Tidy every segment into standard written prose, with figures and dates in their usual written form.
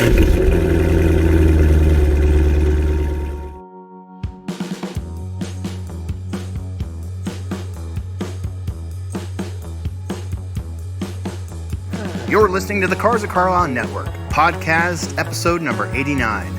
You're listening to the Cars of Carlisle Network, podcast episode number 89.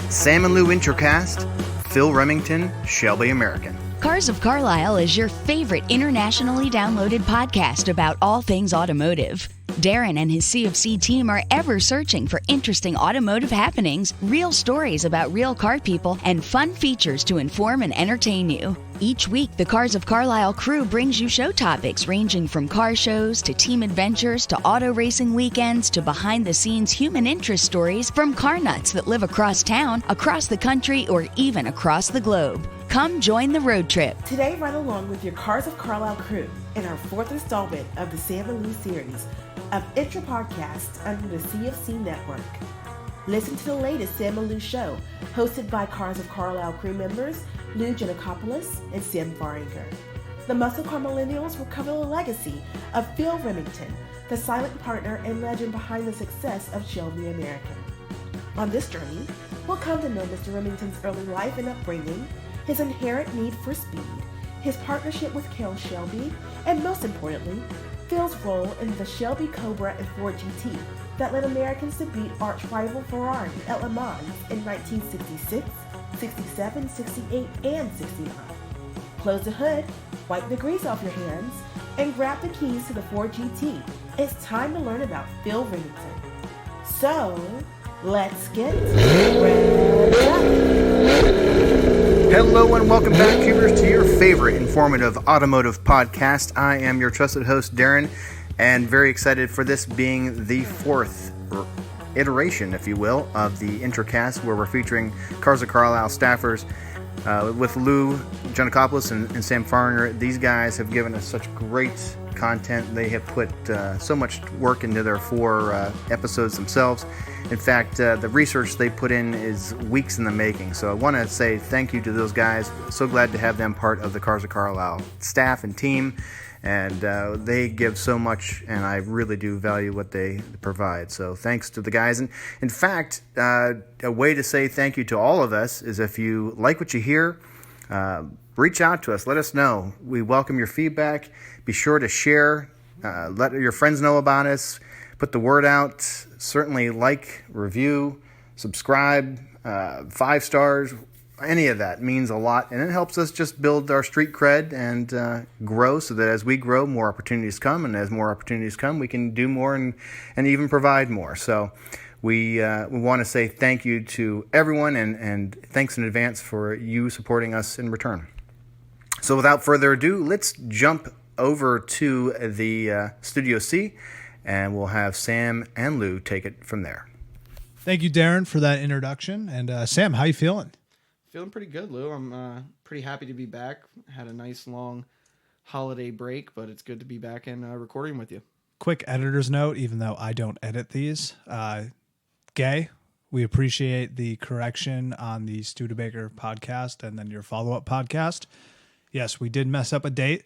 Sam and Lou Intracast, Phil Remington, Shelby American. Cars of Carlisle is your favorite internationally downloaded podcast about all things automotive. Darren and his CFC team are ever searching for interesting automotive happenings, real stories about real car people, and fun features to inform and entertain you. Each week, the Cars of Carlisle crew brings you show topics ranging from car shows to team adventures to auto racing weekends to behind-the-scenes human interest stories from car nuts that live across town, across the country, or even across the globe. Come join the road trip. Today, ride along with your Cars of Carlisle crew in our fourth installment of the Sam and Lou series of intra-podcasts under the CFC network. Listen to the latest Sam and Lou show, hosted by Cars of Carlisle crew members Lou Gianacopoulos and Sam Fahringer. The Muscle Car Millennials will cover the legacy of Phil Remington, the silent partner and legend behind the success of Shelby American. On this journey, we'll come to know Mr. Remington's early life and upbringing, his inherent need for speed, his partnership with Carroll Shelby, and most importantly, Phil's role in the Shelby Cobra and Ford GT that led Americans to beat archrival Ferrari at Le Mans in 1966, 67, 68, and 69. Close the hood, wipe the grease off your hands, and grab the keys to the Ford GT. It's time to learn about Phil Remington. So, let's get revved up. Hello and welcome back, Cubers, to your favorite informative automotive podcast. I am your trusted host, Darren, and very excited for this being the fourth iteration, if you will, of the Intracast, where we're featuring Cars of Carlisle staffers with Lou Gianacopoulos and Sam Fahringer. These guys have given us such great content. They have put so much work into their four episodes themselves. In fact, the research they put in is weeks in the making. So I want to say thank you to those guys. So glad to have them part of the Cars of Carlisle staff and team. And they give so much, and I really do value what they provide. So thanks to the guys. And in fact, a way to say thank you to all of us is if you like what you hear, reach out to us. Let us know. We welcome your feedback. Be sure to share. Let your friends know about us. Put the word out. Certainly like, review, subscribe, 5 stars. Any of that means a lot, and it helps us just build our street cred and grow, so that as we grow, more opportunities come, and as more opportunities come, we can do more and even provide more. So we want to say thank you to everyone, and thanks in advance for you supporting us in return. So without further ado, let's jump over to the Studio C, and we'll have Sam and Lou take it from there. Thank you, Darren, for that introduction. And Sam, how you feeling? Feeling pretty good, Lou. I'm pretty happy to be back. Had a nice long holiday break, but it's good to be back and recording with you. Quick editor's note, even though I don't edit these. Gay, we appreciate the correction on the Studebaker podcast and then your follow-up podcast. Yes, we did mess up a date.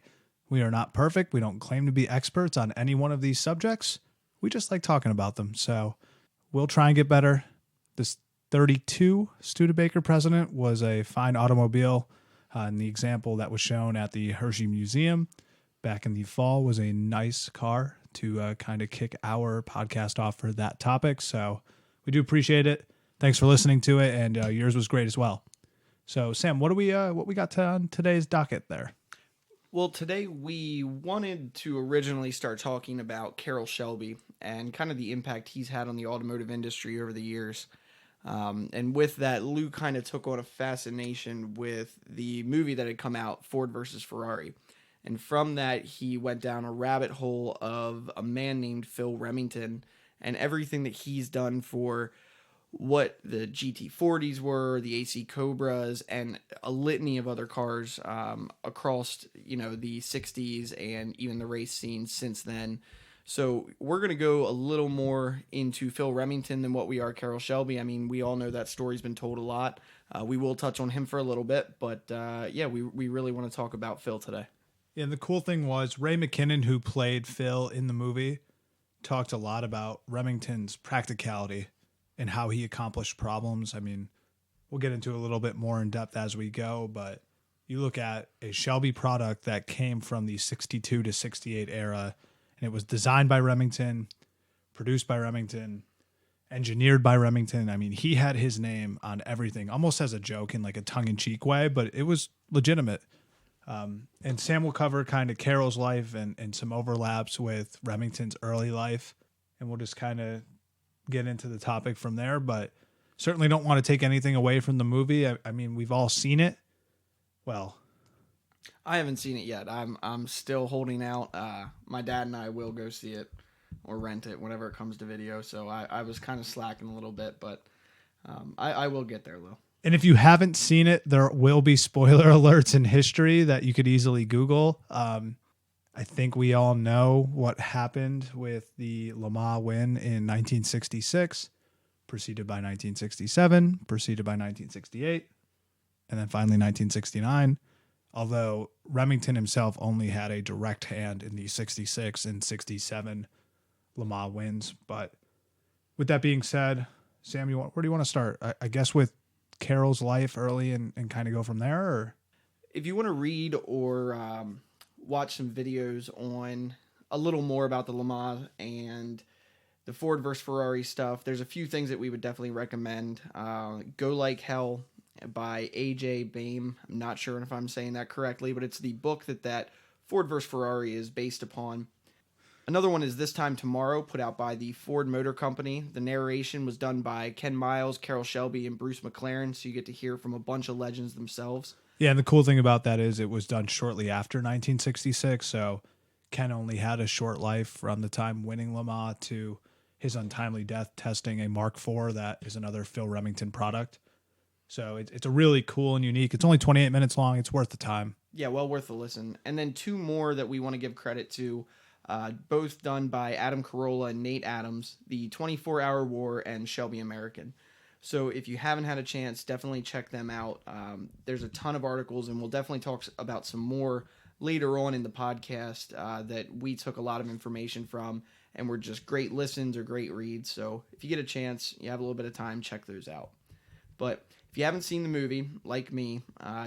We are not perfect. We don't claim to be experts on any one of these subjects. We just like talking about them. So we'll try and get better. This 32 Studebaker President was a fine automobile, and the example that was shown at the Hershey Museum back in the fall was a nice car to kind of kick our podcast off for that topic. So we do appreciate it. Thanks for listening to it, and yours was great as well. So Sam, what we got on today's docket there? Well, today we wanted to originally start talking about Carroll Shelby and kind of the impact he's had on the automotive industry over the years. And with that, Lou kind of took on a fascination with the movie that had come out, Ford versus Ferrari. And from that, he went down a rabbit hole of a man named Phil Remington and everything that he's done for what the GT40s were, the AC Cobras, and a litany of other cars across, the 60s and even the race scene since then. So we're going to go a little more into Phil Remington than what we are Carroll Shelby. I mean, we all know that story's been told a lot. We will touch on him for a little bit, but we really want to talk about Phil today. Yeah, and the cool thing was Ray McKinnon, who played Phil in the movie, talked a lot about Remington's practicality and how he accomplished problems. I mean, we'll get into a little bit more in depth as we go, but you look at a Shelby product that came from the 62 to 68 era, and it was designed by Remington, produced by Remington, engineered by Remington. I mean, he had his name on everything, almost as a joke in like a tongue-in-cheek way, but it was legitimate. And Sam will cover kind of Carroll's life and some overlaps with Remington's early life, and we'll just kind of get into the topic from there, but certainly don't want to take anything away from the movie. I mean, we've all seen it. Well, I haven't seen it yet. I'm still holding out. My dad and I will go see it or rent it whenever it comes to video. So I was kind of slacking a little bit, but I will get there though. And if you haven't seen it, there will be spoiler alerts in history that you could easily Google. I think we all know what happened with the Le Mans win in 1966, preceded by 1967, preceded by 1968. And then finally 1969, although Remington himself only had a direct hand in the 66 and 67 Le Mans wins. But with that being said, Sam, where do you want to start? I guess with Carroll's life early and kind of go from there? Or? If you want to read or watch some videos on a little more about the Le Mans and the Ford versus Ferrari stuff, there's a few things that we would definitely recommend. Go Like Hell by A.J. Baim. I'm not sure if I'm saying that correctly, but it's the book that Ford vs. Ferrari is based upon. Another one is This Time Tomorrow, put out by the Ford Motor Company. The narration was done by Ken Miles, Carroll Shelby, and Bruce McLaren, so you get to hear from a bunch of legends themselves. Yeah, and the cool thing about that is it was done shortly after 1966, so Ken only had a short life from the time winning Le Mans to his untimely death testing a Mark IV that is another Phil Remington product. So it's a really cool and unique. It's only 28 minutes long. It's worth the time. Yeah, well worth the listen. And then two more that we want to give credit to, both done by Adam Carolla and Nate Adams, the 24-Hour War and Shelby American. So if you haven't had a chance, definitely check them out. There's a ton of articles, and we'll definitely talk about some more later on in the podcast that we took a lot of information from and were just great listens or great reads. So if you get a chance, you have a little bit of time, check those out. But if you haven't seen the movie, like me,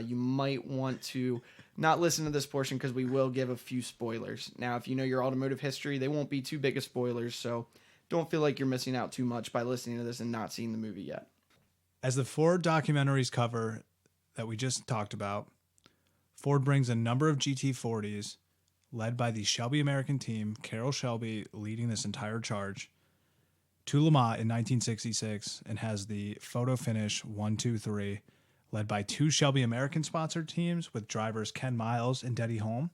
you might want to not listen to this portion because we will give a few spoilers. Now, if you know your automotive history, they won't be too big of spoilers, so don't feel like you're missing out too much by listening to this and not seeing the movie yet. As the Ford documentaries cover that we just talked about, Ford brings a number of GT40s led by the Shelby American team, Carroll Shelby leading this entire charge, to Le Mans in 1966 and has the photo finish 1-2-3 led by two Shelby American sponsored teams with drivers Ken Miles and Denny Holm,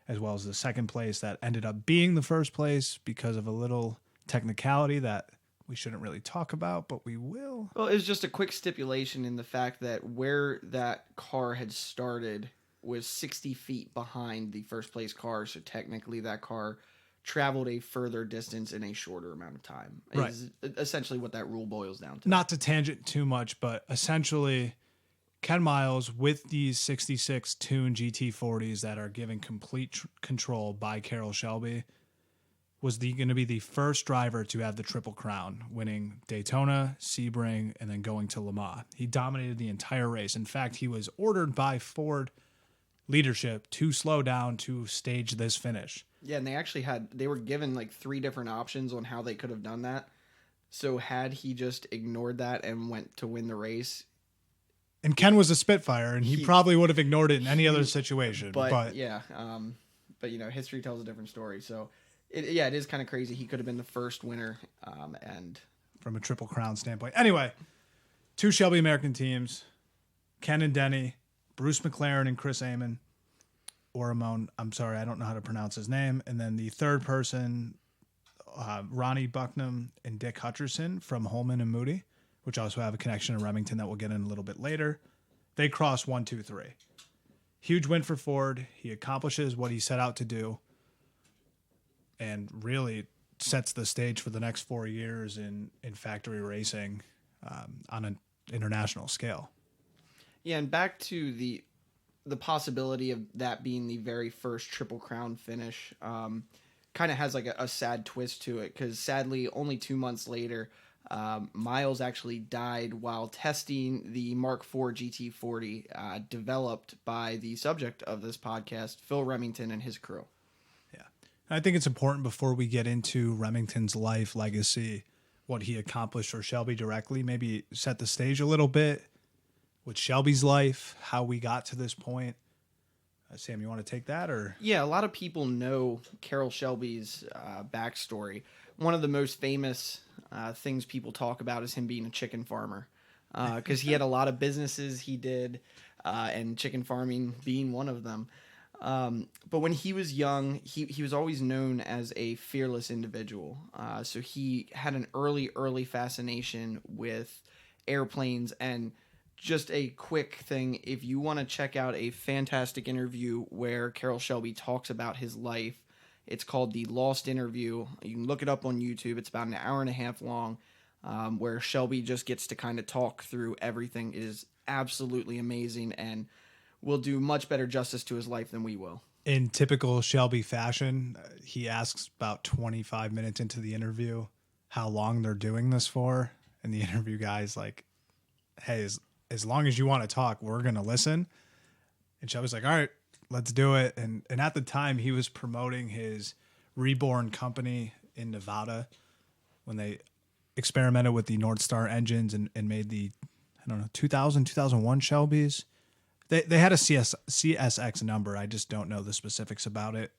as well as the second place that ended up being the first place because of a little technicality that we shouldn't really talk about, but we will. Well, it was just a quick stipulation in the fact that where that car had started was 60 feet behind the first place car, so technically that car traveled a further distance in a shorter amount of time. Right. Is essentially what that rule boils down to. Not to tangent too much, but essentially Ken Miles with these 66 tuned GT40s that are given complete control by Carroll Shelby was going to be the first driver to have the Triple Crown, winning Daytona, Sebring, and then going to Le Mans. He dominated the entire race. In fact, he was ordered by Ford leadership to slow down to stage this finish. Yeah, and they were given like 3 different options on how they could have done that. So had he just ignored that and went to win the race. And Ken was a Spitfire, and he probably would have ignored it in any other situation. But yeah, but you know, history tells a different story. So it is kind of crazy. He could have been the first winner, and from a Triple Crown standpoint. Anyway, 2 Shelby American teams, Ken and Denny, Bruce McLaren and Chris Amon, or Ramon. I'm sorry, I don't know how to pronounce his name. And then the third person, Ronnie Bucknam and Dick Hutcherson from Holman and Moody, which also have a connection to Remington that we'll get in a little bit later. They cross 1-2-3. Huge win for Ford. He accomplishes what he set out to do and really sets the stage for the next 4 years in factory racing on an international scale. Yeah, and back to the possibility of that being the very first Triple Crown finish kind of has like a sad twist to it, because sadly only 2 months later Miles actually died while testing the Mark IV GT40 developed by the subject of this podcast, Phil Remington and his crew. Yeah. I think it's important before we get into Remington's life, legacy, what he accomplished for Shelby directly, maybe set the stage a little bit with Shelby's life, how we got to this point. Sam, you want to take that? Or Yeah, a lot of people know Carroll Shelby's backstory. One of the most famous things people talk about is him being a chicken farmer, because he had a lot of businesses he did, and chicken farming being one of them. But when he was young, he was always known as a fearless individual. So he had an early fascination with airplanes. And just a quick thing, if you want to check out a fantastic interview where Carroll Shelby talks about his life, it's called The Lost Interview. You can look it up on YouTube. It's about an hour and a half long, where Shelby just gets to kind of talk through everything. It is absolutely amazing and will do much better justice to his life than we will. in typical Shelby fashion, he asks about 25 minutes into the interview how long they're doing this for. And the interview guy's like, hey, as long as you want to talk, we're going to listen. And Shelby's like, all right, let's do it. And at the time, he was promoting his reborn company in Nevada when they experimented with the North Star engines and made the, 2001 Shelbys. They had a CSX number. I just don't know the specifics about it.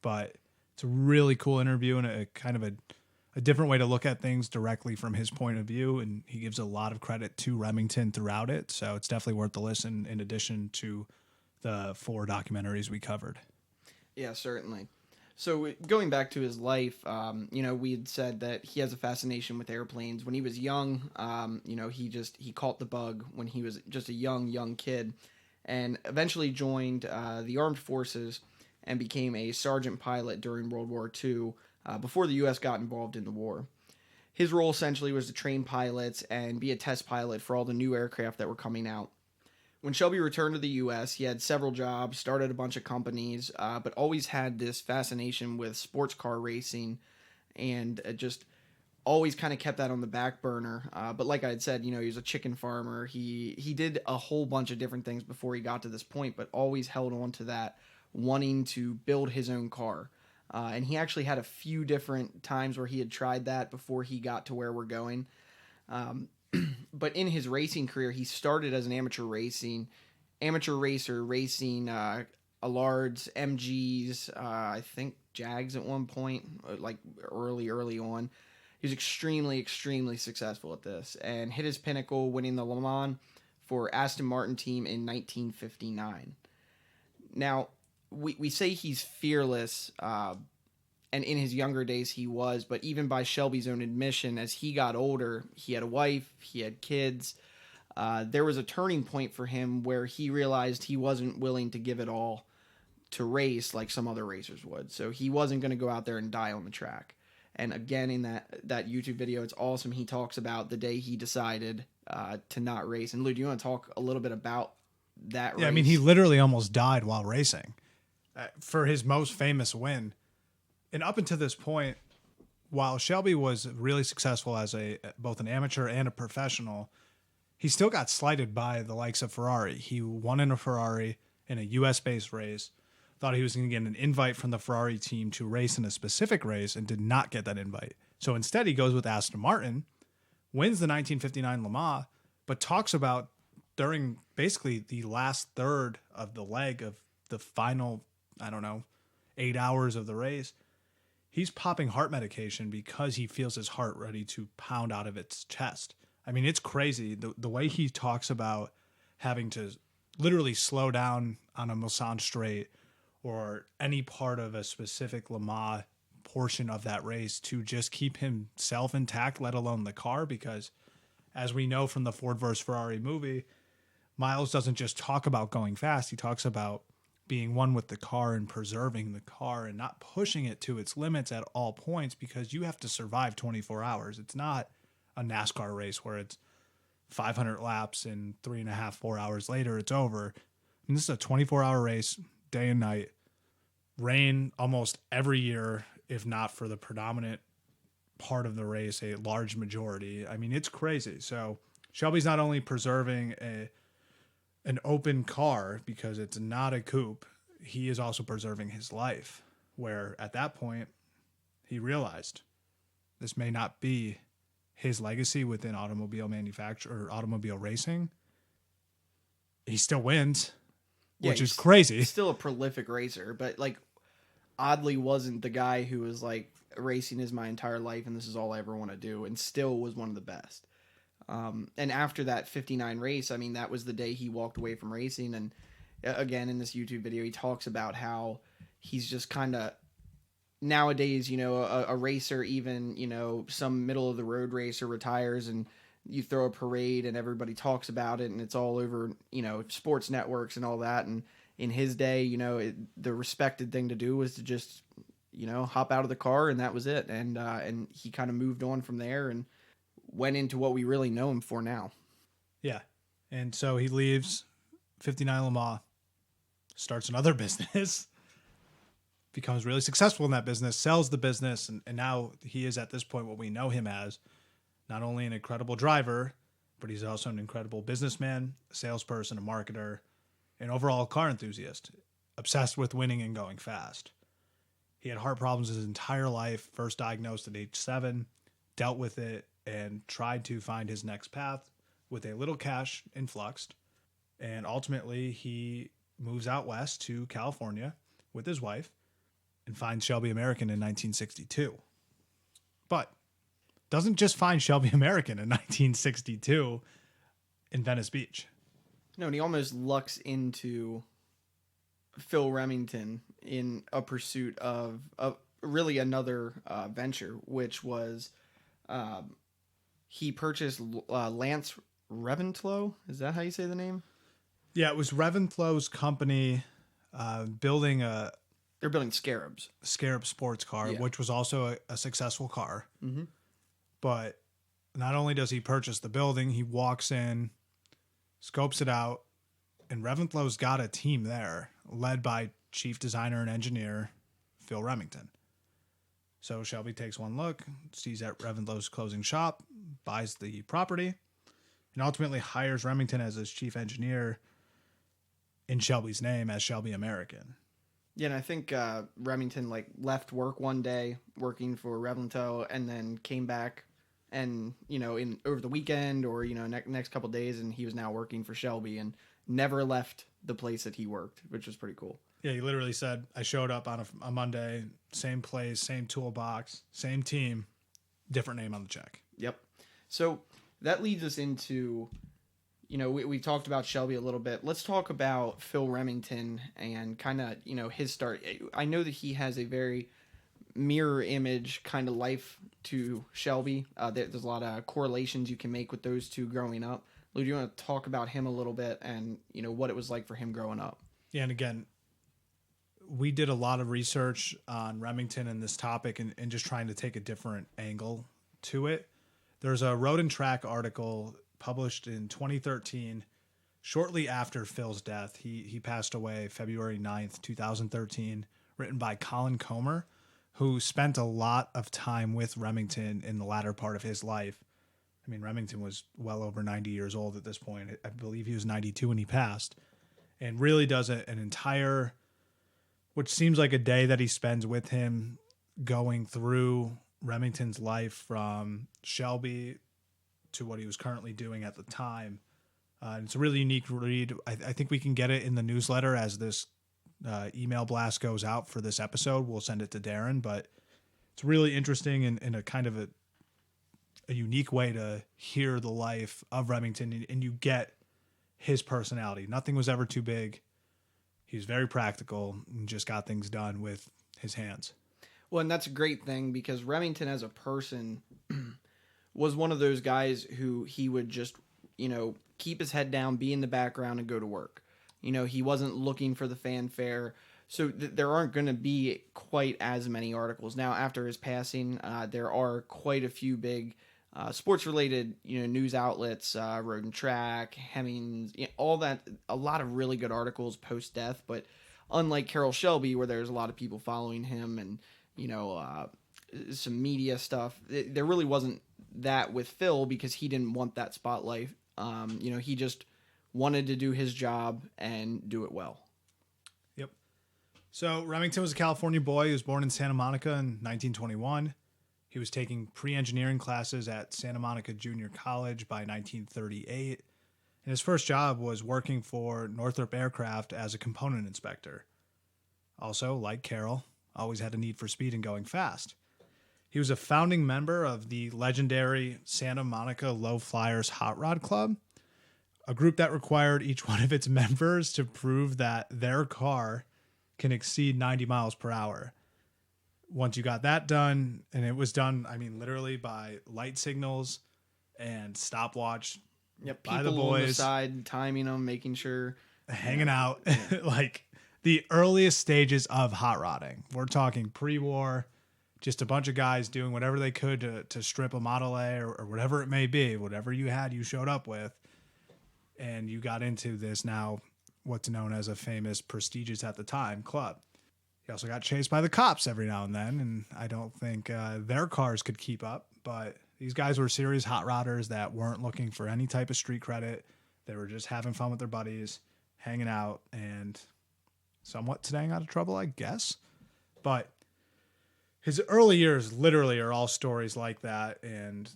But it's a really cool interview and a kind of a different way to look at things directly from his point of view. And he gives a lot of credit to Remington throughout it. So it's definitely worth the listen in addition to the 4 documentaries we covered. Yeah, certainly. So going back to his life, we had said that he has a fascination with airplanes. When he was young, he caught the bug when he was just a young kid, and eventually joined the armed forces and became a sergeant pilot during World War II before the U.S. got involved in the war. His role essentially was to train pilots and be a test pilot for all the new aircraft that were coming out. When Shelby returned to the U.S., he had several jobs, started a bunch of companies, but always had this fascination with sports car racing, and just always kind of kept that on the back burner. But like I had said, he was a chicken farmer. He did a whole bunch of different things before he got to this point, but always held on to that, wanting to build his own car. And he actually had a few different times where he had tried that before he got to where we're going. But in his racing career, he started as an amateur racer, racing Allards, MGs, I think Jags at one point, like early on. He was extremely successful at this and hit his pinnacle winning the Le Mans for Aston Martin team in 1959. Now, we say he's fearless, and in his younger days he was, but even by Shelby's own admission, as he got older, he had a wife, he had kids. There was a turning point for him where he realized he wasn't willing to give it all to race like some other racers would. So he wasn't going to go out there and die on the track. And again, in that YouTube video, it's awesome. He talks about the day he decided to not race. And Lou, do you want to talk a little bit about that race? Yeah, I mean, he literally almost died while racing for his most famous win. And up until this point, while Shelby was really successful as both an amateur and a professional, he still got slighted by the likes of Ferrari. He won in a Ferrari in a U.S.-based race, thought he was going to get an invite from the Ferrari team to race in a specific race, and did not get that invite. So instead, he goes with Aston Martin, wins the 1959 Le Mans, but talks about during basically the last third of the leg of the final, 8 hours of the race, he's popping heart medication because he feels his heart ready to pound out of its chest. I mean, it's crazy. The way he talks about having to literally slow down on a Mulsanne straight or any part of a specific Le Mans portion of that race to just keep himself intact, let alone the car, because as we know from the Ford vs. Ferrari movie, Miles doesn't just talk about going fast. He talks about being one with the car and preserving the car and not pushing it to its limits at all points, because you have to survive 24 hours. It's not a NASCAR race where it's 500 laps and 3.5, 4 hours later, it's over. And this is a 24-hour race, day and night, rain almost every year, if not for the predominant part of the race, a large majority. I mean, it's crazy. So Shelby's not only preserving an open car because it's not a coupe, he is also preserving his life, where at that point he realized this may not be his legacy within automobile manufacture or automobile racing. He still wins, which is crazy. He's still a prolific racer, but like oddly wasn't the guy who was like racing is my entire life and this is all I ever want to do, and still was one of the best. And after that 59 race, I mean, that was the day he walked away from racing. And again, in this YouTube video, he talks about how he's just kind of nowadays, you know, a racer, even, you know, some middle of the road racer retires and you throw a parade and everybody talks about it and it's all over, you know, sports networks and all that. And in his day, you know, the respected thing to do was to just, you know, hop out of the car and that was it. And he kind of moved on from there and went into what we really know him for now. Yeah. And so he leaves 59 Le Mans, starts another business, becomes really successful in that business, sells the business, and now he is at this point what we know him as, not only an incredible driver, but he's also an incredible businessman, a salesperson, a marketer, an overall car enthusiast, obsessed with winning and going fast. He had heart problems his entire life, first diagnosed at age 7, dealt with it, and tried to find his next path with a little cash influxed. And ultimately, he moves out west to California with his wife and finds Shelby American in 1962. But doesn't just find Shelby American in 1962 in Venice Beach. No, and he almost lucks into Phil Remington in a pursuit of really another venture, which was he purchased Lance Reventlow. Is that how you say the name? Yeah, it was Reventlow's company building a... They're building Scarab sports car, yeah. Which was also a successful car. Mm-hmm. But not only does he purchase the building, he walks in, scopes it out, and Reventlow's got a team there led by chief designer and engineer Phil Remington. So Shelby takes one look, sees at Reventlow's closing shop, buys the property, and ultimately hires Remington as his chief engineer in Shelby's name as Shelby American. Yeah, and I think Remington like left work one day working for Reventow and then came back and, you know, in over the weekend or, you know, next couple of days, and he was now working for Shelby and never left the place that he worked, which was pretty cool. Yeah, he literally said, I showed up on a Monday, same place, same toolbox, same team, different name on the check. Yep. So that leads us into, you know, we talked about Shelby a little bit. Let's talk about Phil Remington and kind of, you know, his start. I know that he has a very mirror image kind of life to Shelby. There's a lot of correlations you can make with those two growing up. Lou, do you want to talk about him a little bit and, you know, what it was like for him growing up? Yeah, and again, we did a lot of research on Remington and this topic and just trying to take a different angle to it. There's a Road and Track article published in 2013, shortly after Phil's death. He passed away February 9th, 2013, written by Colin Comer, who spent a lot of time with Remington in the latter part of his life. I mean, Remington was well over 90 years old at this point. I believe he was 92 when he passed, and really does an entire, which seems like a day that he spends with him, going through Remington's life from Shelby to what he was currently doing at the time. It's a really unique read. I think we can get it in the newsletter as this email blast goes out for this episode. We'll send it to Darren, but it's really interesting and a kind of a unique way to hear the life of Remington, and you get his personality. Nothing was ever too big. He was very practical and just got things done with his hands. Well, and that's a great thing because Remington as a person was one of those guys who he would just, you know, keep his head down, be in the background, and go to work. You know, he wasn't looking for the fanfare. So there aren't going to be quite as many articles. Now, after his passing, there are quite a few big sports-related, you know, news outlets, Road and Track, Hemmings, you know, all that, a lot of really good articles post-death. But unlike Carroll Shelby, where there's a lot of people following him and, you know, some media stuff. There really wasn't that with Phil because he didn't want that spotlight. He just wanted to do his job and do it well. Yep. So Remington was a California boy. He was born in Santa Monica in 1921. He was taking pre-engineering classes at Santa Monica Junior College by 1938. And his first job was working for Northrop Aircraft as a component inspector. Also, like Carroll, always had a need for speed and going fast. He was a founding member of the legendary Santa Monica Low Flyers Hot Rod Club, a group that required each one of its members to prove that their car can exceed 90 miles per hour. Once you got that done, and it was done, literally by light signals and stopwatch. Yep, by the people on the boys, side, timing them, making sure. hanging out, like the earliest stages of hot rodding. We're talking pre-war, just a bunch of guys doing whatever they could to strip a Model A or whatever it may be, whatever you had, you showed up with, and you got into this now what's known as a famous, prestigious at the time club. He also got chased by the cops every now and then, and I don't think their cars could keep up, but these guys were serious hot rodders that weren't looking for any type of street credit. They were just having fun with their buddies, hanging out, and somewhat staying out of trouble, I guess. But his early years literally are all stories like that, and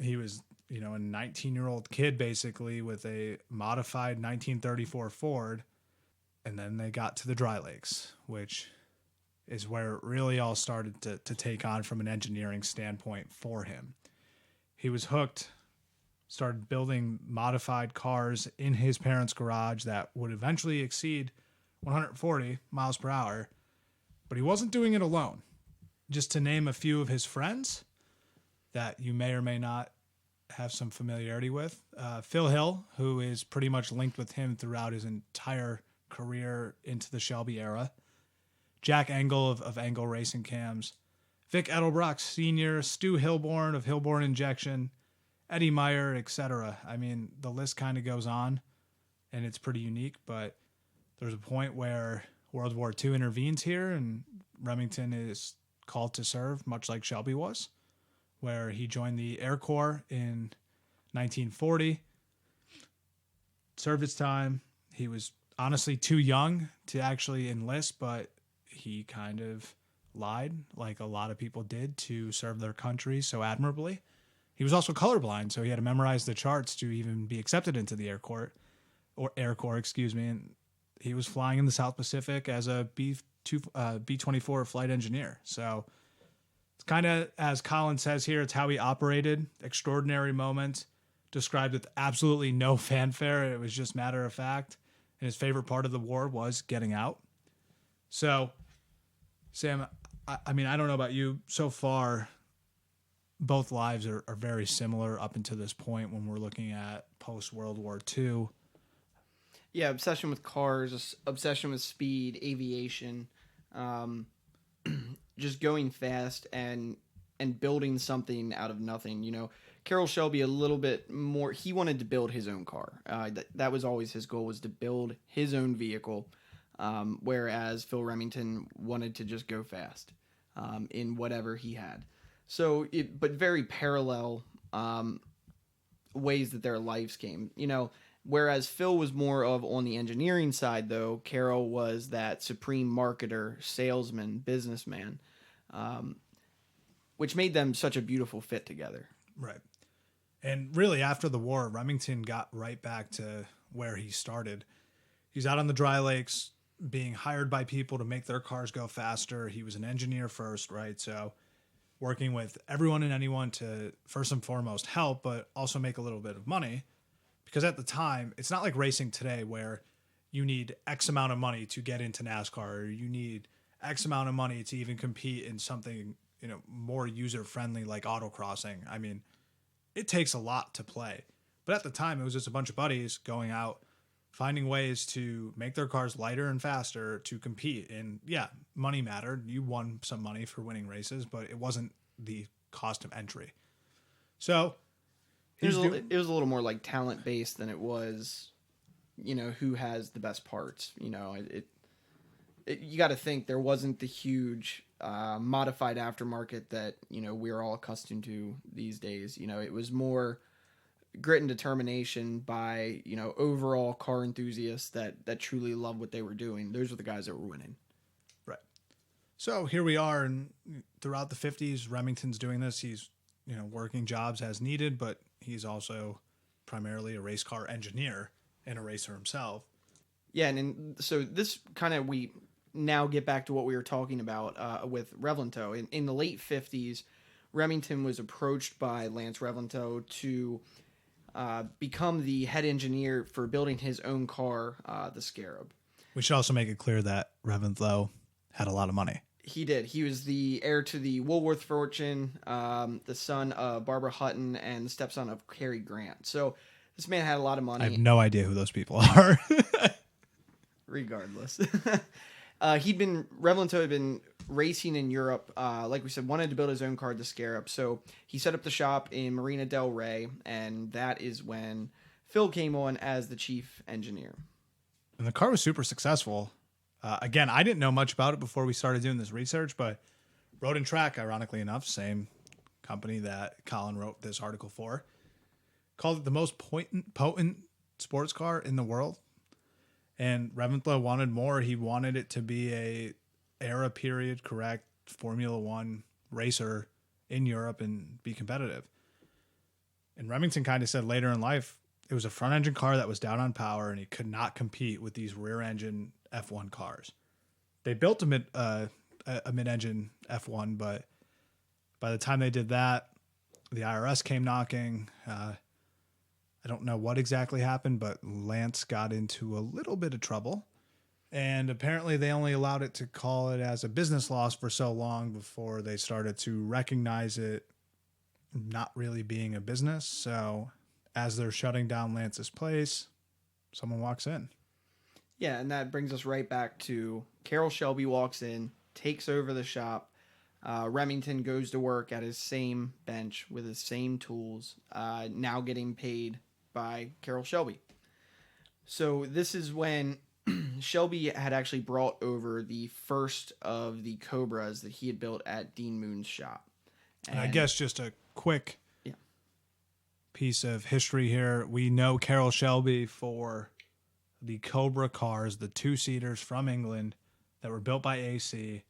he was, a 19-year-old kid basically with a modified 1934 Ford, and then they got to the dry lakes, which is where it really all started to take on from an engineering standpoint for him. He was hooked, started building modified cars in his parents' garage that would eventually exceed 140 miles per hour, but he wasn't doing it alone. Just to name a few of his friends that you may or may not have some familiarity with, Phil Hill, who is pretty much linked with him throughout his entire career into the Shelby era, Jack Engel of Engel Racing Cams, Vic Edelbrock Sr., Stu Hilborn of Hilborn Injection, Eddie Meyer, etc. The list kind of goes on, and it's pretty unique, but there's a point where World War II intervenes here, and Remington is called to serve, much like Shelby was, where he joined the Air Corps in 1940, served his time. He was honestly too young to actually enlist, but he kind of lied, like a lot of people did, to serve their country so admirably. He was also colorblind, so he had to memorize the charts to even be accepted into the Air Corps, and he was flying in the South Pacific as a B-24 flight engineer. So it's kind of, as Colin says here, it's how he operated. Extraordinary moment, described with absolutely no fanfare. It was just matter of fact. And his favorite part of the war was getting out. So, Sam, I don't know about you. So far, both lives are very similar up until this point when we're looking at post-World War II. Yeah, obsession with cars, obsession with speed, aviation, just going fast and building something out of nothing. Carroll Shelby a little bit more. He wanted to build his own car. That was always his goal, was to build his own vehicle. Whereas Phil Remington wanted to just go fast in whatever he had. So, but very parallel ways that their lives came. Whereas Phil was more of on the engineering side, though, Carroll was that supreme marketer, salesman, businessman, which made them such a beautiful fit together. Right. And really, after the war, Remington got right back to where he started. He's out on the dry lakes being hired by people to make their cars go faster. He was an engineer first, right? So working with everyone and anyone to, first and foremost, help, but also make a little bit of money. Because at the time, it's not like racing today where you need X amount of money to get into NASCAR, or you need X amount of money to even compete in something, more user-friendly like autocrossing. It takes a lot to play. But at the time, it was just a bunch of buddies going out, finding ways to make their cars lighter and faster to compete. And yeah, money mattered. You won some money for winning races, but it wasn't the cost of entry. So it was a little more like talent based than it was, who has the best parts. you got to think there wasn't the huge modified aftermarket that, we're all accustomed to these days. It was more grit and determination by, overall car enthusiasts that truly love what they were doing. Those were the guys that were winning. Right. So here we are, and throughout the 50s, Remington's doing this. He's, working jobs as needed, but he's also primarily a race car engineer and a racer himself. Yeah, and so this kind of, we now get back to what we were talking about with Revlinto. In the late 50s, Remington was approached by Lance Revlinto to become the head engineer for building his own car, the Scarab. We should also make it clear that Revlinto had a lot of money. He did. He was the heir to the Woolworth fortune, the son of Barbara Hutton, and the stepson of Cary Grant. So this man had a lot of money. I have no idea who those people are. Regardless. Revlinto had been racing in Europe, like we said, wanted to build his own car, the Scarab. So he set up the shop in Marina del Rey, and that is when Phil came on as the chief engineer. And the car was super successful. Again, I didn't know much about it before we started doing this research, but Road and Track, ironically enough, same company that Colin wrote this article for, called it the most potent sports car in the world. And Revlinto wanted more. He wanted it to be a era period correct Formula One racer in Europe and be competitive. And Remington kind of said later in life, it was a front engine car that was down on power, and he could not compete with these rear engine F1 cars. They built a mid-engine F1, but by the time they did that, the IRS came knocking. I don't know what exactly happened, but Lance got into a little bit of trouble. And apparently they only allowed it to call it as a business loss for so long before they started to recognize it not really being a business. So as they're shutting down Lance's place, someone walks in. Yeah, and that brings us right back to Carroll Shelby walks in, takes over the shop. Remington goes to work at his same bench with his same tools, now getting paid by Carroll Shelby. So this is when Shelby had actually brought over the first of the Cobras that he had built at Dean Moon's shop. And I guess just a quick piece of history here. We know Carroll Shelby for the Cobra cars, the two-seaters from England that were built by AC.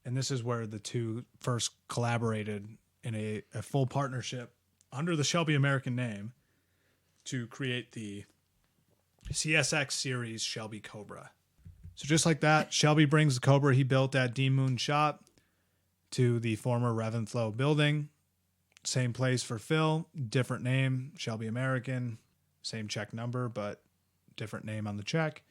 And this is where the two first collaborated in a full partnership under the Shelby American name to create the CSX series Shelby Cobra. So just like that, Shelby brings the Cobra he built at Dean Moon's shop to the former Revlinto building. Same place for Phil, different name, Shelby American, same check number, but different name on the check.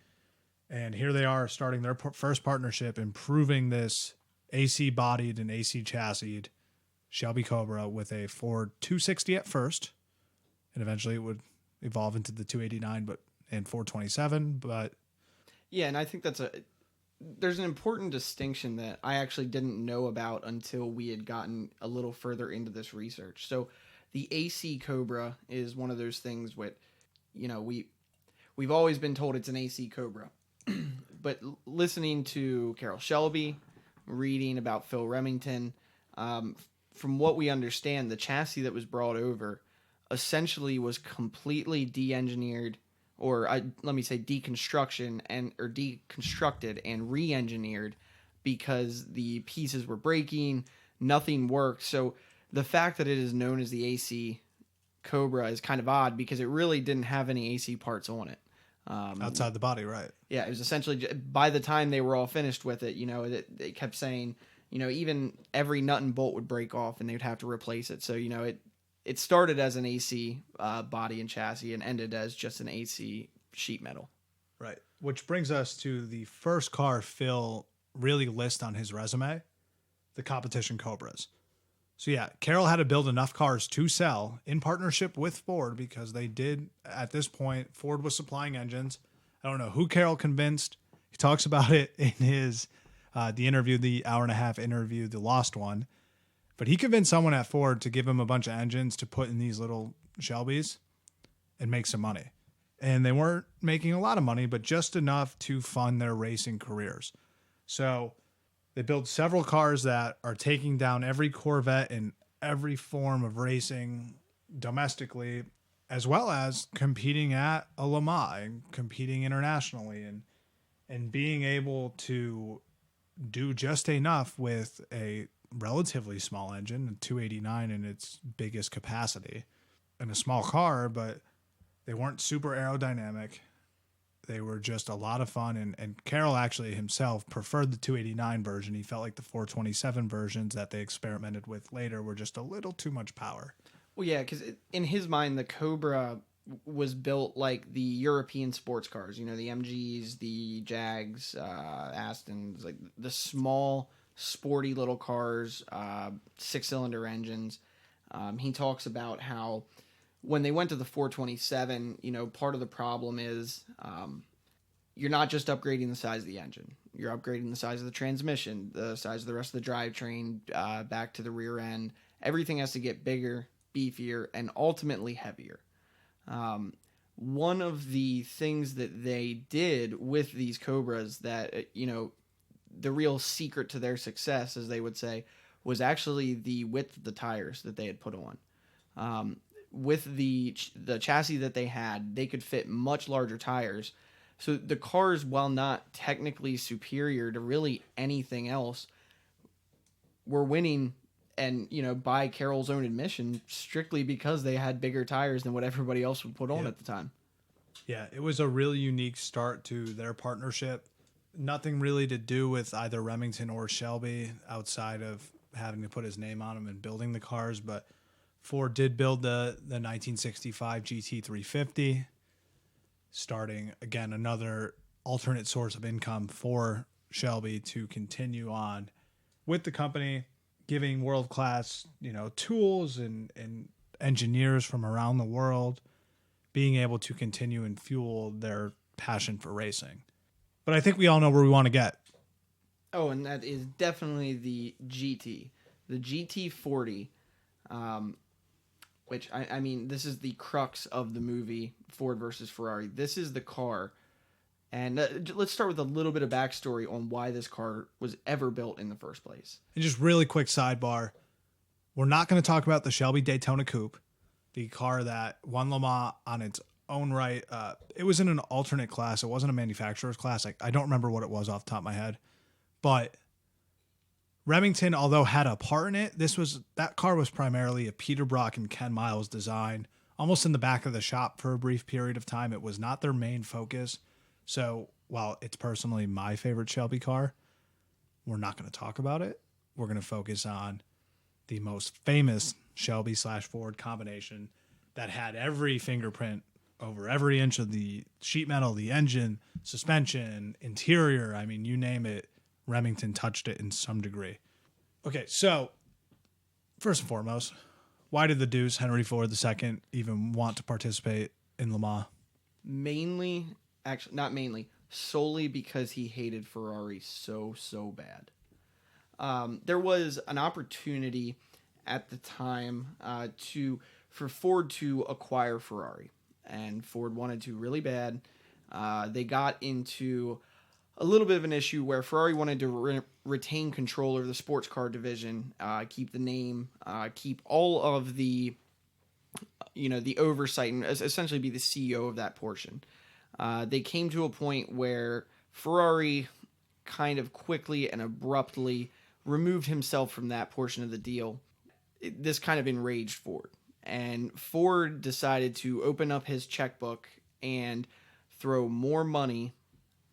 And here they are starting their first partnership, improving this AC bodied and AC chassised Shelby Cobra with a Ford 260 at first. And eventually it would evolve into the 289 and 427. But yeah, and I think there's an important distinction that I actually didn't know about until we had gotten a little further into this research. So the AC Cobra is one of those things with, we've always been told it's an AC Cobra. But listening to Carroll Shelby, reading about Phil Remington, from what we understand, the chassis that was brought over essentially was completely de-engineered, or let me say deconstructed and re-engineered because the pieces were breaking, nothing worked. So the fact that it is known as the AC Cobra is kind of odd because it really didn't have any AC parts on it. Outside the body, right? Yeah, it was essentially, by the time they were all finished with it, they kept saying, even every nut and bolt would break off and they would have to replace it. So, it started as an AC body and chassis and ended as just an AC sheet metal. Right. Which brings us to the first car Phil really lists on his resume, the competition Cobras. So yeah, Carroll had to build enough cars to sell in partnership with Ford because they did, at this point, Ford was supplying engines. I don't know who Carroll convinced. He talks about it in his, the interview, the hour-and-a-half interview, the Lost one. But he convinced someone at Ford to give him a bunch of engines to put in these little Shelbys and make some money. and they weren't making a lot of money, but just enough to fund their racing careers. So they built several cars that are taking down every Corvette in every form of racing domestically, as well as competing at a Le Mans and competing internationally, and being able to do just enough with a relatively small engine, a 289 in its biggest capacity, and a small car, but they weren't super aerodynamic. They were just a lot of fun, and Carroll actually himself preferred the 289 version. He felt like the 427 versions that they experimented with later were just a little too much power. Well, yeah, because in his mind, the Cobra was built like the European sports cars. You know, the MGs, the Jags, Astons, like the small, sporty little cars, 6-cylinder engines. He talks about how when they went to the 427, you know, part of the problem is you're not just upgrading the size of the engine. You're upgrading the size of the transmission, the size of the rest of the drivetrain, back to the rear end. Everything has to get bigger, beefier, and ultimately heavier. One of the things that they did with these Cobras that, you know, the real secret to their success, as they would say, was actually the width of the tires that they had put on. With the chassis that they had, they could fit much larger tires. So the cars, while not technically superior to really anything else, were winning, and, you know, by Carroll's own admission, strictly because they had bigger tires than what everybody else would put on at the time. Yeah, it was a really unique start to their partnership. Nothing really to do with either Remington or Shelby outside of having to put his name on them and building the cars, but Ford did build the 1965 GT350, starting, again, another alternate source of income for Shelby to continue on with the company, giving world-class, you know, tools and engineers from around the world, being able to continue and fuel their passion for racing. But I think we all know where we want to get. Oh, and that is definitely the GT. The GT40, which, I mean, this is the crux of the movie, Ford versus Ferrari. This is the car. And let's start with a little bit of backstory on why this car was ever built in the first place. And just really quick sidebar, we're not going to talk about the Shelby Daytona Coupe, the car that won Le Mans on its own right. It was in an alternate class. It wasn't a manufacturer's class. I don't remember what it was off the top of my head. But Remington, although had a part in it, that car was primarily a Peter Brock and Ken Miles design, almost in the back of the shop for a brief period of time. It was not their main focus. So while it's personally my favorite Shelby car, we're not going to talk about it. We're going to focus on the most famous Shelby/Ford combination that had every fingerprint over every inch of the sheet metal, the engine, suspension, interior. I mean, you name it, Remington touched it in some degree. Okay, so first and foremost, why did the Deuce, Henry Ford II, even want to participate in Le Mans? Not mainly, solely because he hated Ferrari so bad. There was an opportunity at the time for Ford to acquire Ferrari, and Ford wanted to really bad. They got into a little bit of an issue where Ferrari wanted to retain control over the sports car division, keep the name, keep all of the, you know, the oversight, and essentially be the CEO of that portion. They came to a point where Ferrari kind of quickly and abruptly removed himself from that portion of the deal. This kind of enraged Ford, and Ford decided to open up his checkbook and throw more money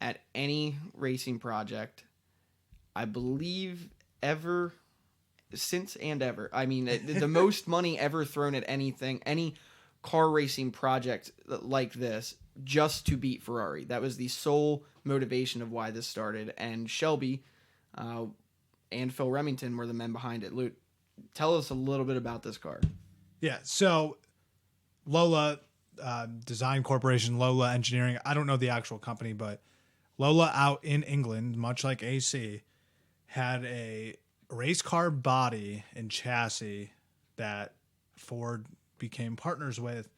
at any racing project, I believe, ever, since and ever. I mean, the most money ever thrown at anything, any car racing project like this, just to beat Ferrari. That was the sole motivation of why this started. And Shelby and Phil Remington were the men behind it. Luke, tell us a little bit about this car. Yeah, so Lola Design Corporation, Lola Engineering, I don't know the actual company, but Lola out in England, much like AC, had a race car body and chassis that Ford became partners with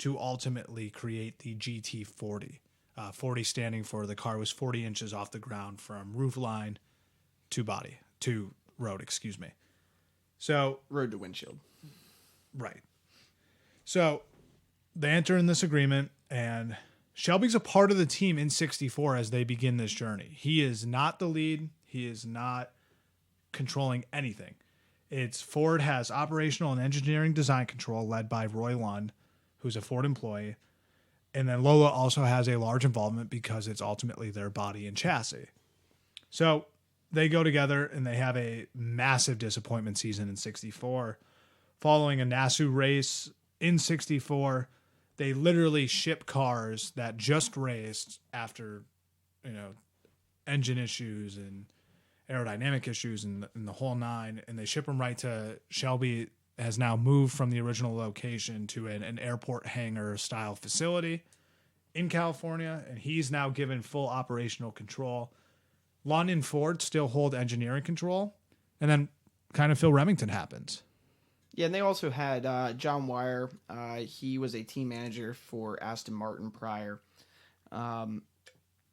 to ultimately create the GT40. 40 standing for the car was 40 inches off the ground from roof line to road, excuse me. So road to windshield. Right. So they enter in this agreement, and Shelby's a part of the team in 64 as they begin this journey. He is not the lead. He is not controlling anything. It's Ford has operational and engineering design control led by Roy Lund, who's a Ford employee. And then Lola also has a large involvement because it's ultimately their body and chassis. So they go together and they have a massive disappointment season in 64. Following a Nassau race in 64, they literally ship cars that just raced after, engine issues and aerodynamic issues and the whole nine, and they ship them right to Shelby. Has now moved from the original location to an airport hangar style facility in California, and he's now given full operational control. Lund and Ford still hold engineering control, and then kind of Phil Remington happens. Yeah, and they also had John Wire. He was a team manager for Aston Martin prior. And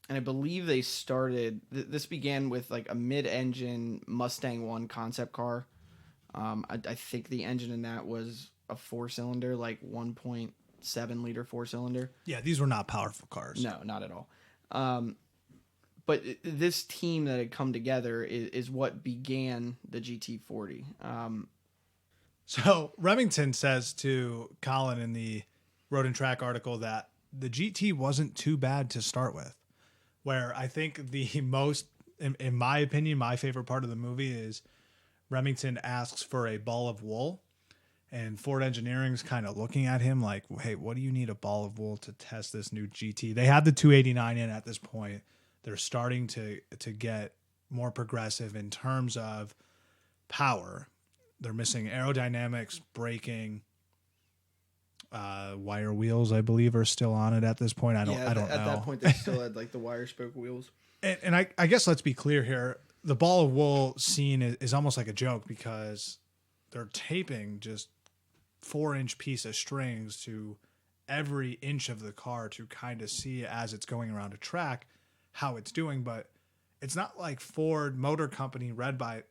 I believe they started... this began with like a mid-engine Mustang 1 concept car. I think the engine in that was a 4-cylinder, like 1.7 liter 4-cylinder. Yeah, these were not powerful cars. No, not at all. But this team that had come together is what began the GT40. So Remington says to Colin in the Road and Track article that the GT wasn't too bad to start with, where I think the most, in my opinion, my favorite part of the movie is Remington asks for a ball of wool, and Ford Engineering's kind of looking at him like, hey, what do you need a ball of wool to test this new GT? They had the 289 in at this point. They're starting to get more progressive in terms of power. They're missing aerodynamics, braking, wire wheels, I believe, are still on it at this point. I don't know. At that point, they still had like the wire spoke wheels. And I guess let's be clear here. The ball of wool scene is almost like a joke because they're taping just 4-inch piece of strings to every inch of the car to kind of see as it's going around a track how it's doing. But it's not like Ford Motor Company, led by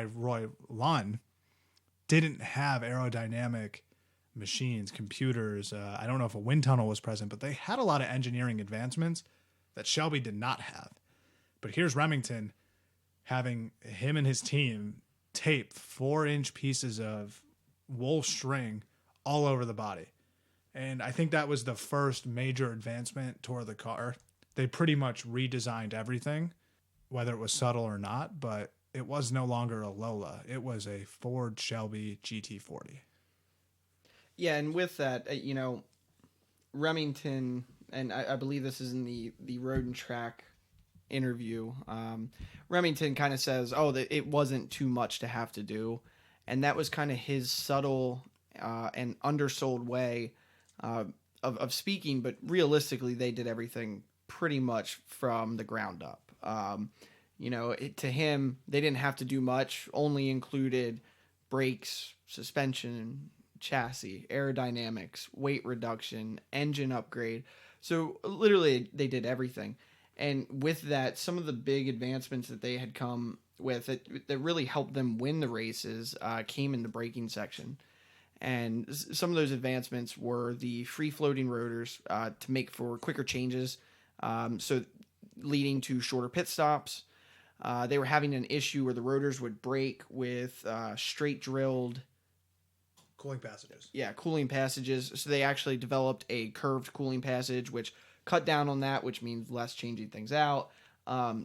Roy Lund, didn't have aerodynamic machines, computers. I don't know if a wind tunnel was present, but they had a lot of engineering advancements that Shelby did not have. But here's Remington having him and his team tape 4-inch pieces of wool string all over the body. And I think that was the first major advancement toward the car. They pretty much redesigned everything, whether it was subtle or not, but it was no longer a Lola. It was a Ford Shelby GT40. Yeah, and with that, Remington, and I believe this is in the Road and Track interview, Remington kind of says, that it wasn't too much to have to do. And that was kind of his subtle and undersold way of speaking, but realistically, they did everything pretty much from the ground up. To him, they didn't have to do much, only included brakes, suspension, chassis, aerodynamics, weight reduction, engine upgrade. So literally they did everything. And with that, some of the big advancements that they had come with that really helped them win the races came in the braking section. And some of those advancements were the free-floating rotors to make for quicker changes, so leading to shorter pit stops. They were having an issue where the rotors would break with straight drilled cooling passages. Yeah, cooling passages. So they actually developed a curved cooling passage, which cut down on that, which means less changing things out.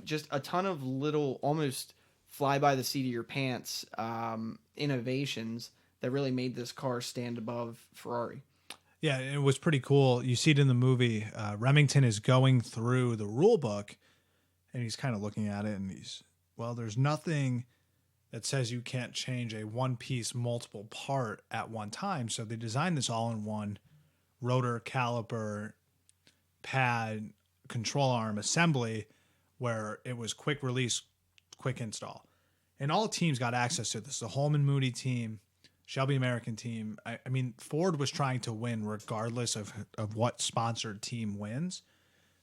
Just a ton of little, almost fly by the seat of your pants innovations that really made this car stand above Ferrari. Yeah, it was pretty cool. You see it in the movie. Remington is going through the rule book, and he's kind of looking at it, and there's nothing that says you can't change a one-piece multiple part at one time. So they designed this all-in-one rotor, caliper, pad, control arm assembly where it was quick release, quick install. And all teams got access to this. The Holman Moody team, Shelby American team, I mean, Ford was trying to win regardless of what sponsored team wins.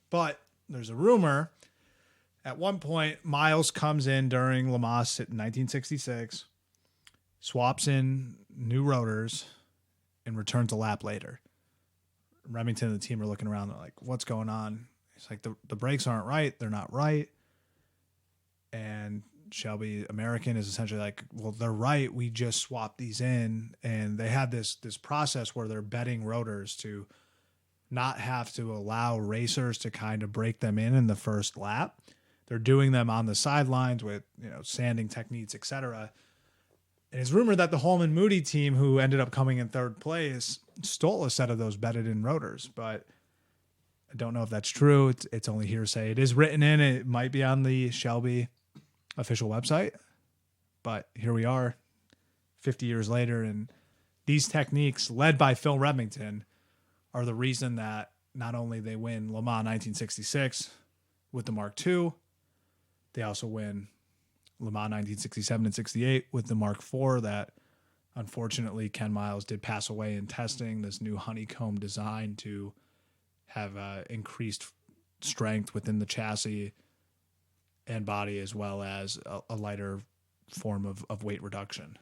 But there's a rumor. At one point, Miles comes in during Le Mans in 1966, swaps in new rotors, and returns a lap later. Remington and the team are looking around. They're like, what's going on? He's like, the brakes aren't right. They're not right. And Shelby American is essentially like, well, they're right. We just swapped these in. And they had this process where they're bedding rotors to not have to allow racers to kind of break them in the first lap. They're doing them on the sidelines with, sanding techniques, etc. And it's rumored that the Holman Moody team, who ended up coming in third place, stole a set of those bedded in rotors. But I don't know if that's true. It's only hearsay. It is written in. It might be on the Shelby official website. But here we are 50 years later. And these techniques, led by Phil Remington, are the reason that not only they win Le Mans 1966 with the Mark II, they also win Le Mans 1967 and 68 with the Mark IV that unfortunately Ken Miles did pass away in testing this new honeycomb design to have increased strength within the chassis and body, as well as a lighter form of weight reduction.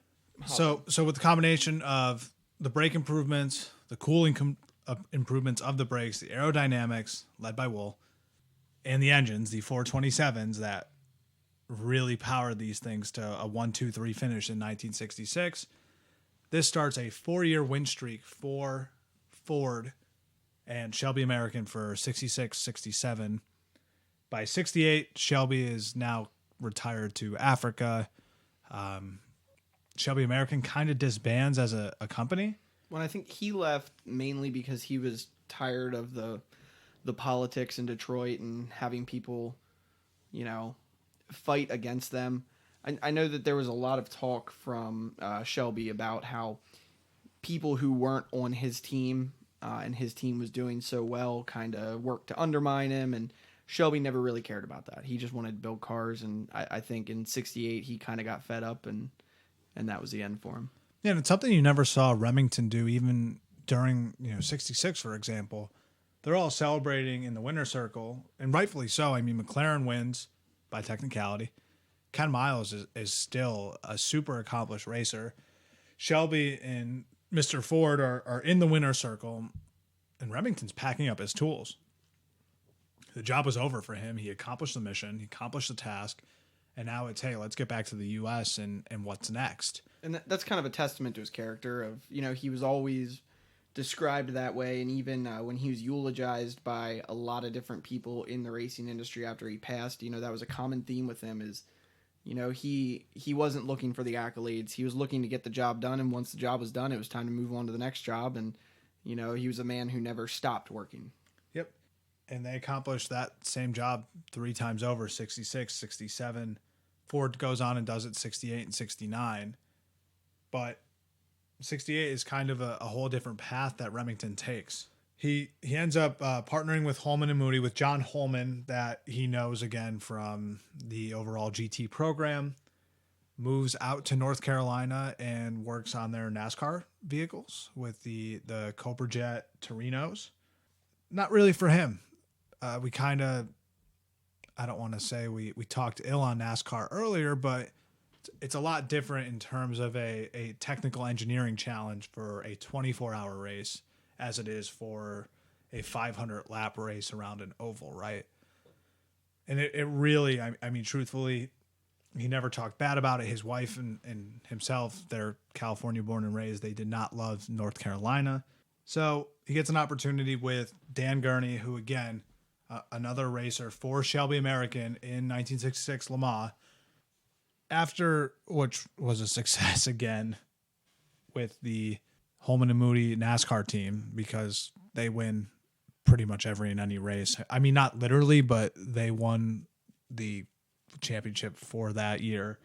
So with the combination of the brake improvements, the cooling improvements of the brakes, the aerodynamics led by Wool, and the engines, the 427s that really powered these things to a 1-2-3 finish in 1966. This starts a 4-year win streak for Ford and Shelby American for 66, 67. By 68, Shelby is now retired to Africa. Shelby American kind of disbands as a company. Well, I think he left mainly because he was tired of the politics in Detroit and having people, fight against them. I know that there was a lot of talk from Shelby about how people who weren't on his team and his team was doing so well kind of worked to undermine him, and Shelby never really cared about that. He just wanted to build cars, and I think in 68 he kind of got fed up, and that was the end for him. Yeah, and it's something you never saw Remington do, even during 66, for example. They're all celebrating in the winner's circle, and rightfully so. I mean, McLaren wins by technicality. Ken Miles is still a super accomplished racer. Shelby and Mr. Ford are in the winner's circle, and Remington's packing up his tools. The job was over for him. He accomplished the mission. He accomplished the task. And now it's, hey, let's get back to the U.S. and what's next. And that's kind of a testament to his character of, he was always described that way. And even when he was eulogized by a lot of different people in the racing industry after he passed, that was a common theme with him is, he wasn't looking for the accolades. He was looking to get the job done. And once the job was done, it was time to move on to the next job. And, he was a man who never stopped working. Yep. And they accomplished that same job 3 times over, 66, 67. Ford goes on and does it 68 and 69. But 68 is kind of a whole different path that Remington takes. He ends up partnering with Holman and Moody, with John Holman, that he knows again from the overall GT program, moves out to North Carolina and works on their NASCAR vehicles with the Cobra Jet Torinos. Not really for him. We kind of, I don't want to say we talked ill on NASCAR earlier, but it's a lot different in terms of a technical engineering challenge for a 24-hour race as it is for a 500-lap race around an oval, right? And it really, I mean, truthfully, he never talked bad about it. His wife and himself, they're California born and raised. They did not love North Carolina. So he gets an opportunity with Dan Gurney, who, again, another racer for Shelby American in 1966 Le Mans, after which was a success again with the Holman and Moody NASCAR team, because they win pretty much every and any race. I mean, not literally, but they won the championship for that year.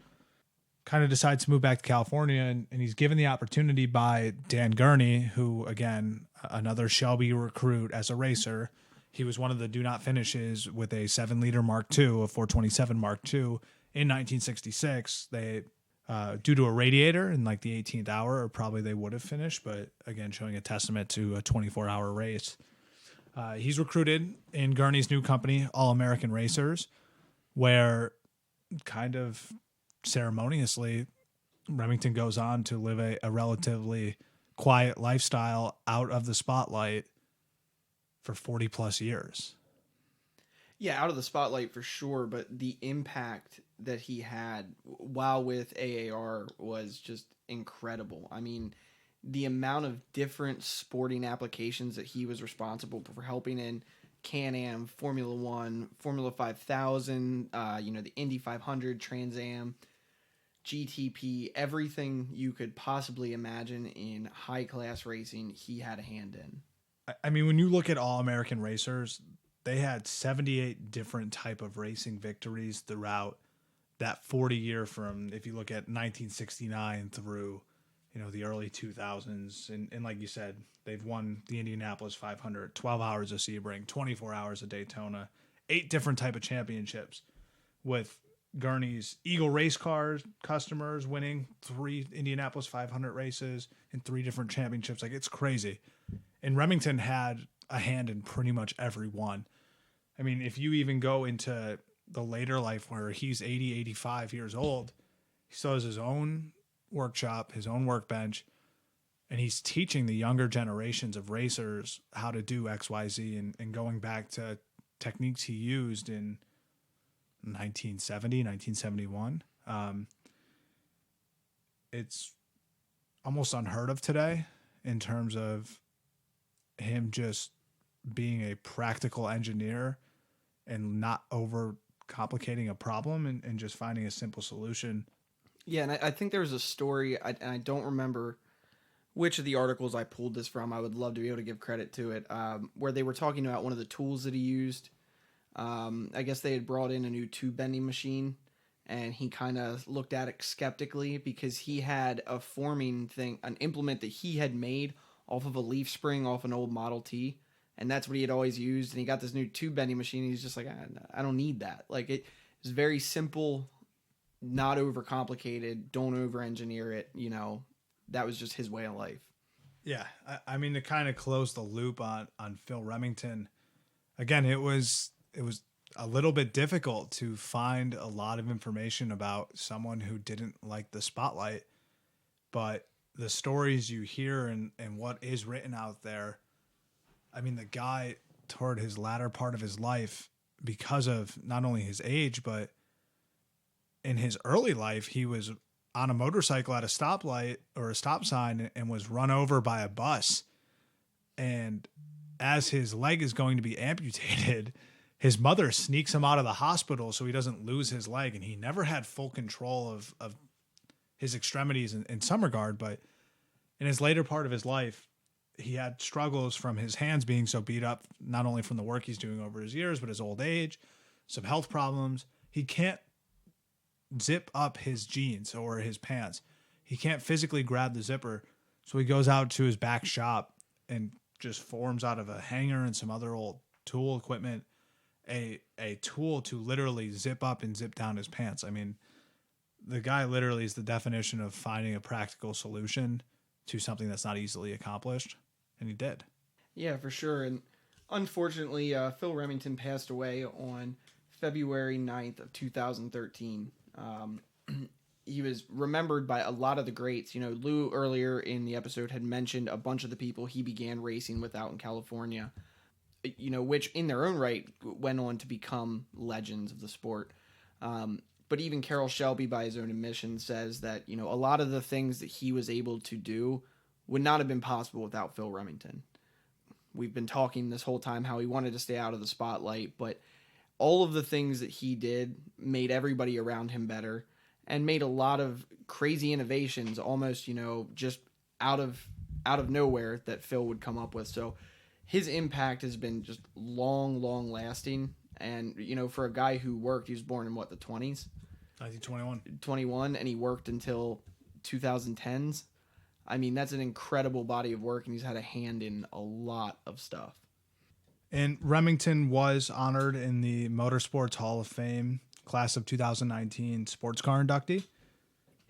Kind of decides to move back to California, and he's given the opportunity by Dan Gurney, who, again, another Shelby recruit as a racer. He was one of the do not finishes with a 7-liter Mark II, a 427 Mark II in 1966. They due to a radiator in like the 18th hour, or probably they would have finished, but again, showing a testament to a 24-hour race. He's recruited in Gurney's new company, All American Racers, where kind of ceremoniously Remington goes on to live a relatively quiet lifestyle out of the spotlight for 40 plus years. Yeah, out of the spotlight for sure, but the impact that he had while with AAR was just incredible. I mean, the amount of different sporting applications that he was responsible for helping in Can-Am, Formula One, Formula 5000, the Indy 500, Trans Am, GTP, everything you could possibly imagine in high-class racing, he had a hand in. I mean, when you look at All American Racers, they had 78 different type of racing victories throughout that 40 year from, if you look at 1969 through, the early 2000s. And like you said, they've won the Indianapolis 500, 12 hours of Sebring, 24 hours of Daytona, 8 different type of championships, with Gurney's Eagle race cars customers winning 3 Indianapolis 500 races and 3 different championships. Like, it's crazy. And Remington had a hand in pretty much every one. I mean, if you even go into the later life where he's 80, 85 years old, he still has his own workshop, his own workbench, and he's teaching the younger generations of racers how to do XYZ and going back to techniques he used in 1970, 1971. It's almost unheard of today in terms of him just being a practical engineer and not over complicating a problem and just finding a simple solution. Yeah, and I think there was a story, and I don't remember which of the articles I pulled this from. I would love to be able to give credit to it, where they were talking about one of the tools that he used. I guess they had brought in a new tube bending machine, and he kind of looked at it skeptically because he had a forming thing, an implement that he had made off of a leaf spring off an old Model T, and that's what he had always used. And he got this new tube bending machine, and he's just like, I don't need that. Like, it was very simple, not overcomplicated, don't over-engineer it, that was just his way of life. Yeah, I mean, to kind of close the loop on Phil Remington, again, it was a little bit difficult to find a lot of information about someone who didn't like the spotlight, but the stories you hear and what is written out there, I mean, the guy toward his latter part of his life, because of not only his age, but in his early life, he was on a motorcycle at a stoplight or a stop sign and was run over by a bus. And as his leg is going to be amputated, his mother sneaks him out of the hospital so he doesn't lose his leg. And he never had full control of his extremities in some regard, but in his later part of his life, he had struggles from his hands being so beat up, not only from the work he's doing over his years, but his old age, some health problems. He can't zip up his jeans or his pants. He can't physically grab the zipper. So he goes out to his back shop and just forms out of a hanger and some other old tool equipment a tool to literally zip up and zip down his pants. I mean, the guy literally is the definition of finding a practical solution to something that's not easily accomplished, and he did. Yeah, for sure. And unfortunately, Phil Remington passed away on February 9th of 2013. He was remembered by a lot of the greats. Lou earlier in the episode had mentioned a bunch of the people he began racing with out in California, which in their own right went on to become legends of the sport. But even Carroll Shelby, by his own admission, says that, a lot of the things that he was able to do would not have been possible without Phil Remington. We've been talking this whole time how he wanted to stay out of the spotlight, but all of the things that he did made everybody around him better and made a lot of crazy innovations almost, just out of nowhere that Phil would come up with. So his impact has been just long lasting. And, for a guy who worked, he was born in the 20s? 1921. And he worked until 2010s. I mean, that's an incredible body of work, and he's had a hand in a lot of stuff. And Remington was honored in the Motorsports Hall of Fame class of 2019 sports car inductee.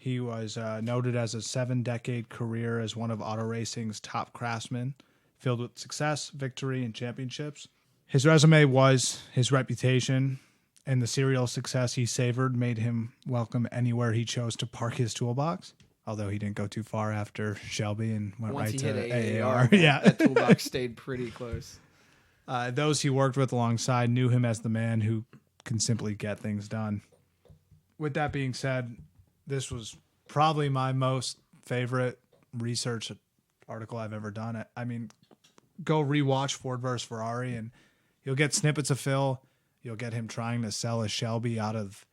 He was noted as a 7-decade career as one of auto racing's top craftsmen, filled with success, victory, and championships. His resume was his reputation, and the serial success he savored made him welcome anywhere he chose to park his toolbox. Although he didn't go too far after Shelby and went Once right he to hit AAR. yeah, that toolbox stayed pretty close. Those he worked with alongside knew him as the man who can simply get things done. With that being said, this was probably my most favorite research article I've ever done. I mean, go rewatch Ford vs. Ferrari, and you'll get snippets of Phil. You'll get him trying to sell a Shelby out of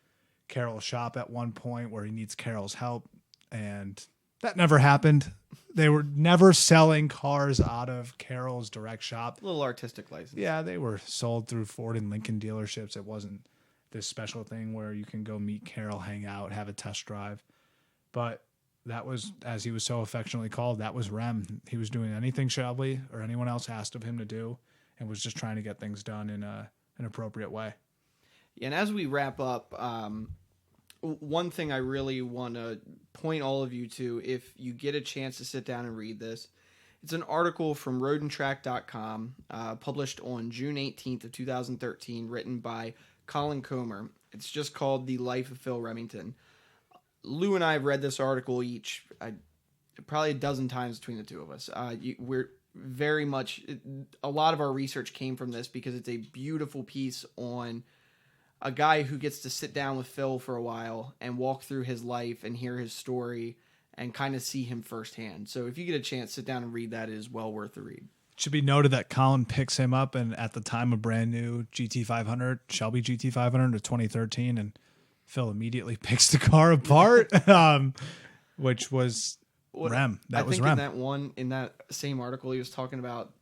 Carroll's shop at one point where he needs Carroll's help, and that never happened. They were never selling cars out of Carroll's direct shop. A little artistic license. Yeah, they were sold through Ford and Lincoln dealerships. It wasn't this special thing where you can go meet Carroll, hang out, have a test drive. But that was, as he was so affectionately called, that was Rem. He was doing anything Shelby or anyone else asked of him to do, and was just trying to get things done in an appropriate way. And as we wrap up, one thing I really want to point all of you to, if you get a chance to sit down and read this, it's an article from roadandtrack.com, published on June 18th of 2013, written by Colin Comer. It's just called The Life of Phil Remington. Lou and I have read this article each, probably a dozen times between the two of us. We're very much, a lot of our research came from this because it's a beautiful piece on a guy who gets to sit down with Phil for a while and walk through his life and hear his story and kind of see him firsthand. So if you get a chance, sit down and read that. It is well worth the read. It should be noted that Colin picks him up, and at the time a brand new GT500, Shelby GT500 of 2013, and Phil immediately picks the car apart, which was Rem. That was Rem. In that same article, he was talking about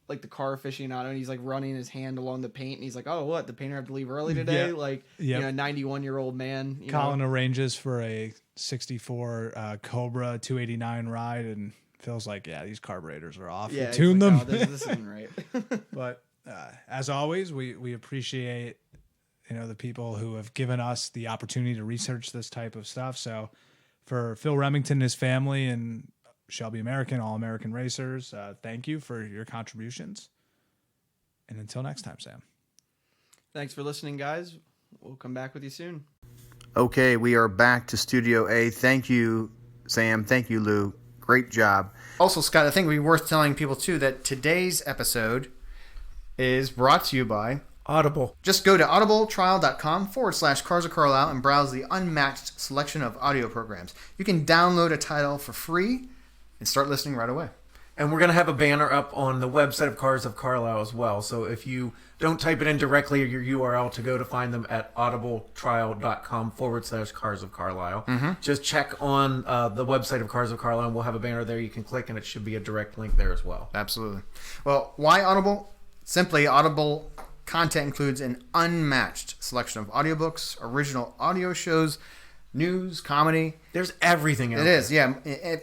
like the car aficionado, and he's like running his hand along the paint, and he's like, "Oh, what? The painter have to leave early today?" Yeah. Like, Yep. you know, a 91-year-old man. Colin arranges for a 64 Cobra 289 ride, and Phil's like, "Yeah, these carburetors are off. Yeah, You tune them." Oh, this isn't right. But as always, we appreciate the people who have given us the opportunity to research this type of stuff. So for Phil Remington and his family and Shelby American, All American Racers, thank you for your contributions. And until next time, Sam. Thanks for listening, guys. We'll come back with you soon. Okay, we are back to Studio A. Thank you, Sam. Thank you, Lou. Great job. Also, Scott, I think it would be worth telling people, too, that today's episode is brought to you by Audible. Just go to audibletrial.com/Cars of Carlisle and browse the unmatched selection of audio programs. You can download a title for free and start listening right away. And we're going to have a banner up on the website of Cars of Carlisle as well. So if you don't type it in directly, your URL to go to find them at audibletrial.com/Cars of Carlisle. Mm-hmm. Just check on the website of Cars of Carlisle, and we'll have a banner there you can click, and it should be a direct link there as well. Absolutely. Well, why Audible? Simply, Audible content includes an unmatched selection of audiobooks, original audio shows, news, comedy. There's everything out It there. is, yeah.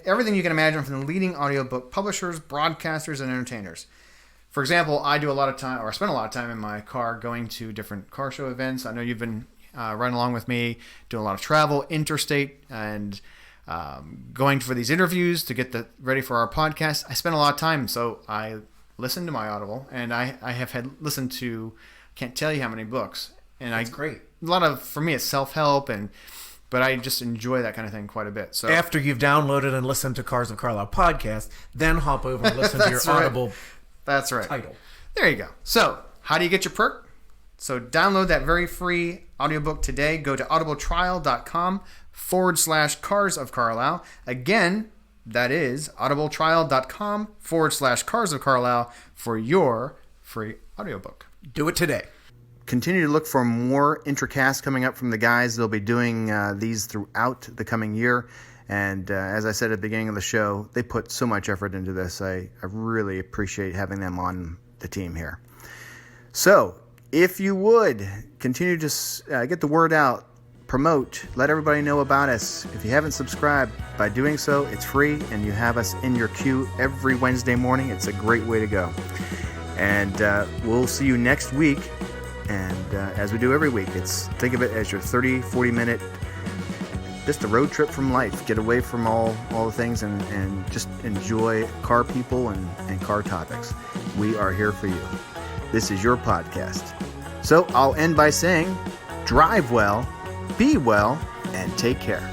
Everything you can imagine from the leading audiobook publishers, broadcasters, and entertainers. For example, I spend a lot of time in my car going to different car show events. I know you've been riding along with me, doing a lot of travel, interstate, and going for these interviews to get ready for our podcast. I spend a lot of time, so I listen to my Audible, and I have listened to, can't tell you how many books. And That's great. A lot of, for me, it's self-help, but I just enjoy that kind of thing quite a bit. So After you've downloaded and listened to Cars of Carlisle podcast, then hop over and listen to your Audible That's right. title. There you go. So how do you get your perk? So download that very free audiobook today. Go to audibletrial.com/Cars of Carlisle. Again, that is audibletrial.com/Cars of Carlisle for your free audiobook. Do it today. Continue to look for more Intracasts coming up from the guys. They'll be doing these throughout the coming year. And as I said at the beginning of the show, they put so much effort into this. I really appreciate having them on the team here. So if you would, continue to get the word out, promote, let everybody know about us. If you haven't subscribed, by doing so, it's free, and you have us in your queue every Wednesday morning. It's a great way to go. And we'll see you next week. And as we do every week, think of it as your 30, 40-minute just a road trip from life. Get away from all the things and just enjoy car people and car topics. We are here for you. This is your podcast. So I'll end by saying, drive well, be well, and take care.